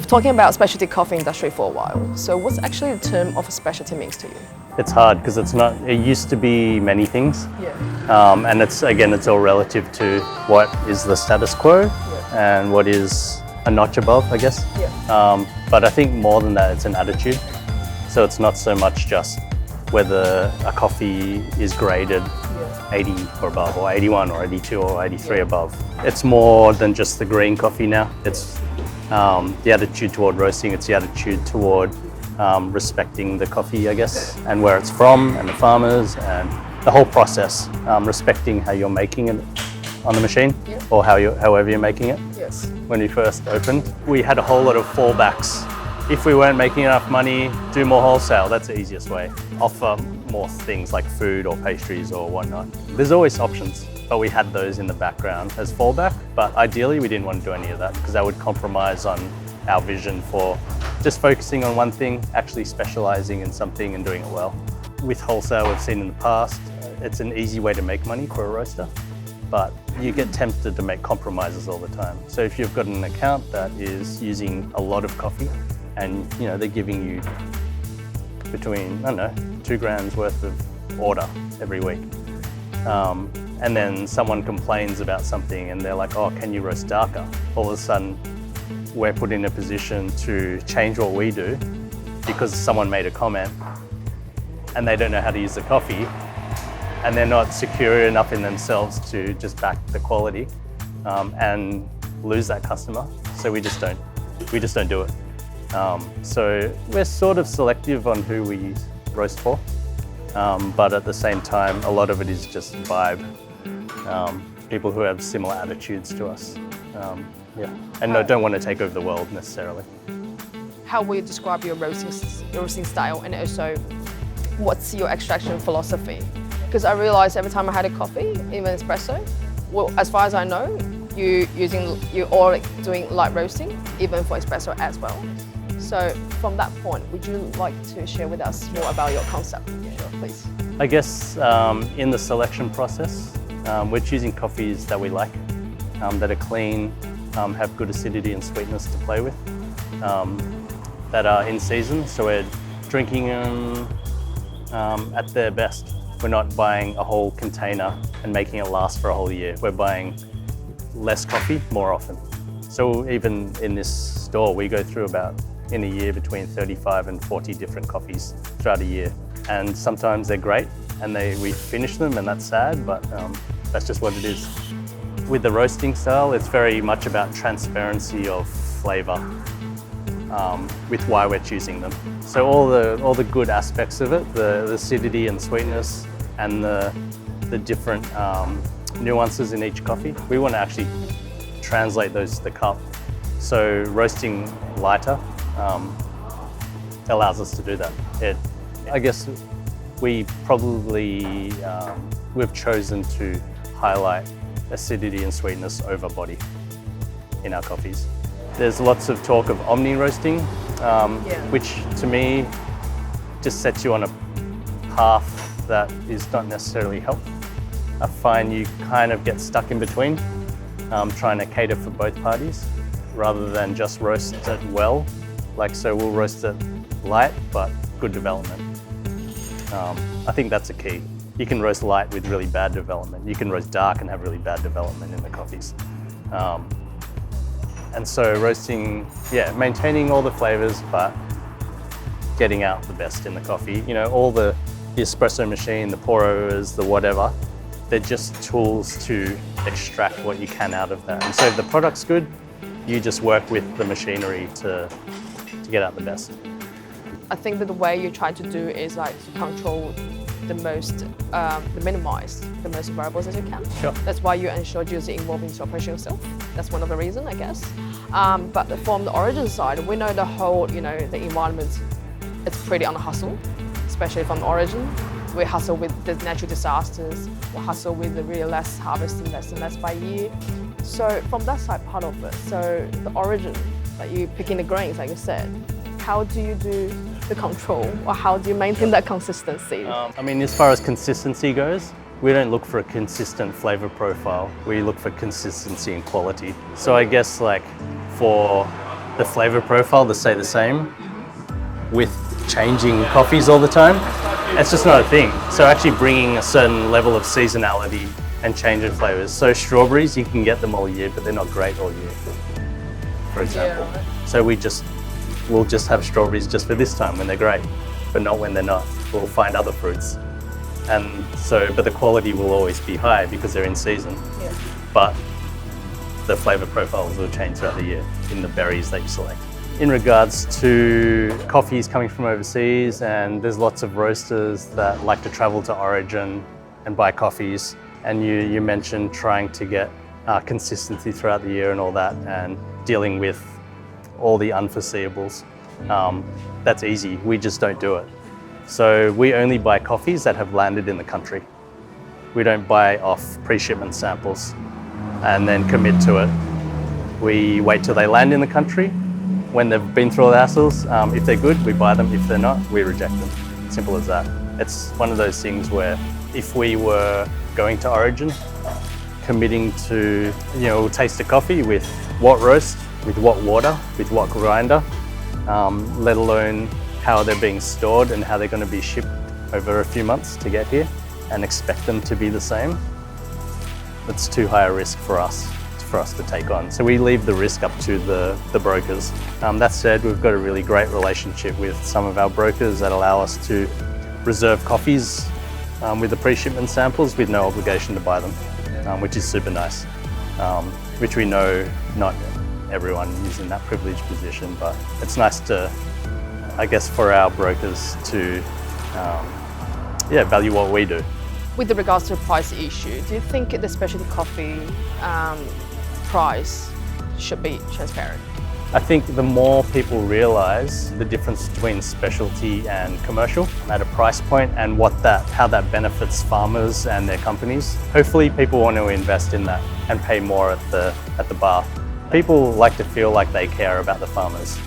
talking about specialty coffee industry for a while. So what's actually the term of a specialty means to you? It's hard because it's not, it used to be many things. Yeah. And it's all relative to what is the status quo and what is a notch above, I guess. Yeah. But I think more than that, it's an attitude. So it's not so much just whether a coffee is graded 80 or above, or 81 or 82 or 83 above. It's more than just the green coffee now. It's the attitude toward roasting, it's the attitude toward respecting the coffee, I guess, and where it's from, and the farmers, and the whole process, respecting how you're making it on the machine, or however you're making it. Yes. When we first opened, we had a whole lot of fallbacks. If we weren't making enough money, do more wholesale, that's the easiest way. Offer more things like food or pastries or whatnot. There's always options, but we had those in the background as fallback. But ideally, we didn't want to do any of that because that would compromise on our vision for just focusing on one thing, actually specializing in something and doing it well. With wholesale, we've seen in the past, it's an easy way to make money for a roaster, but you get tempted to make compromises all the time. So if you've got an account that is using a lot of coffee, and they're giving you between, I don't know, 2 grams worth of order every week. And then someone complains about something and they're like, oh, can you roast darker? All of a sudden, we're put in a position to change what we do because someone made a comment and they don't know how to use the coffee and they're not secure enough in themselves to just back the quality and lose that customer. So we just don't do it. So we're sort of selective on who we roast for, but at the same time, a lot of it is just vibe. People who have similar attitudes to us, and don't want to take over the world necessarily. How will you describe your roasting style, and also what's your extraction philosophy? Because I realize every time I had a coffee, even espresso, well, as far as I know, you're all doing light roasting, even for espresso as well. So from that point, would you like to share with us more about your concept? Sure, please. I guess in the selection process, we're choosing coffees that we like, that are clean, have good acidity and sweetness to play with, that are in season. So we're drinking them at their best. We're not buying a whole container and making it last for a whole year. We're buying less coffee more often. So even in this store, we go through in a year between 35 and 40 different coffees throughout a year. And sometimes they're great and we finish them and that's sad, but that's just what it is. With the roasting style, it's very much about transparency of flavor with why we're choosing them. So all the good aspects of it, the acidity and sweetness and the different nuances in each coffee, we want to actually translate those to the cup. So roasting lighter allows us to do that. I guess we've chosen to highlight acidity and sweetness over body in our coffees. There's lots of talk of omni roasting, which to me just sets you on a path that is not necessarily helpful. I find you kind of get stuck in between, trying to cater for both parties rather than just roast it well. So we'll roast it light, but good development. I think that's a key. You can roast light with really bad development. You can roast dark and have really bad development in the coffees. And so roasting, maintaining all the flavors, but getting out the best in the coffee. All the espresso machine, the pour overs, the whatever, they're just tools to extract what you can out of that. And so if the product's good, you just work with the machinery to get out the best. I think that the way you try to do is to control minimize the most variables as you can. Sure. That's why you ensure user involved into operation yourself. That's one of the reasons, I guess. But from the origin side, we know the whole, the environment, it's pretty on the hustle, especially from the origin. We hustle with the natural disasters, we hustle with the really less harvesting, less and less by year. So from that side part of it, so the origin, you picking the grains, like you said, how do you do the control, or how do you maintain that consistency? As far as consistency goes, we don't look for a consistent flavor profile. We look for consistency and quality. So I guess for the flavor profile to stay the same with changing coffees all the time, it's just not a thing. So actually bringing a certain level of seasonality and change in flavors. So strawberries, you can get them all year, but they're not great all year, for example. Yeah. So we'll just have strawberries just for this time when they're great, but not when they're not. We'll find other fruits. And so, but the quality will always be high because they're in season. Yeah. But the flavor profiles will change throughout the year in the berries that you select. In regards to coffees coming from overseas, and there's lots of roasters that like to travel to origin and buy coffees. And you mentioned trying to get consistency throughout the year and all that, and dealing with all the unforeseeables. That's easy, we just don't do it. So we only buy coffees that have landed in the country. We don't buy off pre-shipment samples and then commit to it. We wait till they land in the country. When they've been through all the hassles, if they're good, we buy them. If they're not, we reject them. Simple as that. It's one of those things where if we were going to origin, committing to, taste a coffee with what roast, with what water, with what grinder, let alone how they're being stored and how they're going to be shipped over a few months to get here, and expect them to be the same, that's too high a risk for us to take on. So we leave the risk up to the brokers. That said, we've got a really great relationship with some of our brokers that allow us to reserve coffees with the pre-shipment samples with no obligation to buy them, which is super nice, which we know not everyone is in that privileged position, but it's nice to, I guess, for our brokers to value what we do. With regards to the price issue, do you think the specialty coffee price should be transparent? I think the more people realise the difference between specialty and commercial at a price point and how that benefits farmers and their companies, hopefully people want to invest in that and pay more at the bar. People like to feel like they care about the farmers,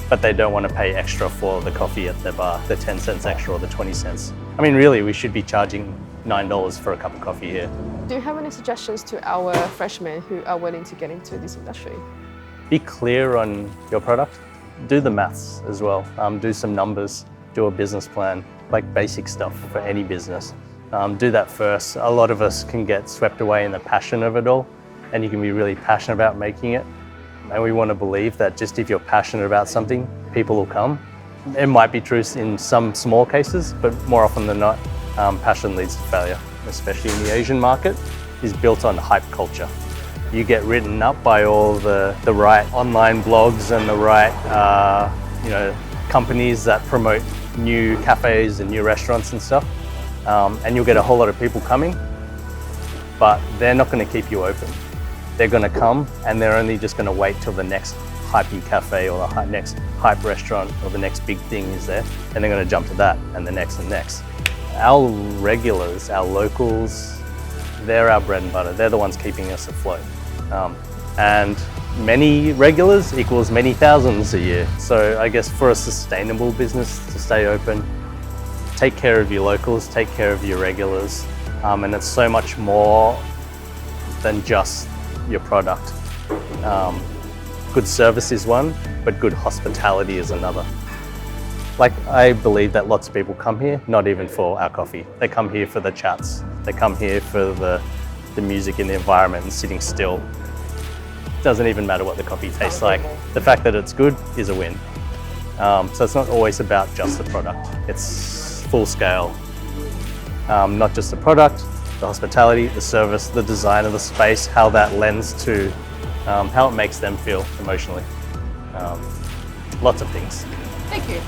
but they don't want to pay extra for the coffee at their bar, the 10 cents extra or the 20 cents. I mean, really, we should be charging $9 for a cup of coffee here. Do you have any suggestions to our freshmen who are willing to get into this industry? Be clear on your product. Do the maths as well. Do some numbers, do a business plan, like basic stuff for any business. Do that first. A lot of us can get swept away in the passion of it all, and you can be really passionate about making it. And we want to believe that just if you're passionate about something, people will come. It might be true in some small cases, but more often than not, passion leads to failure, especially in the Asian market, is built on hype culture. You get written up by all the right online blogs and the right companies that promote new cafes and new restaurants and stuff, and you'll get a whole lot of people coming, but they're not going to keep you open. They're going to come and they're only just going to wait till the next hypey cafe or the next hype restaurant or the next big thing is there, and they're going to jump to that and the next and next. Our regulars, our locals, they're our bread and butter. They're the ones keeping us afloat. And many regulars equals many thousands a year. So I guess for a sustainable business to stay open, take care of your locals, take care of your regulars. And it's so much more than just your product. Good service is one, but good hospitality is another. Like, I believe that lots of people come here, not even for our coffee. They come here for the chats. They come here for the music and the environment and sitting still. Doesn't even matter what the coffee tastes like. The fact that it's good is a win. So it's not always about just the product. It's full scale. Not just the product, the hospitality, the service, the design of the space, how that lends to how it makes them feel emotionally. Lots of things. Thank you.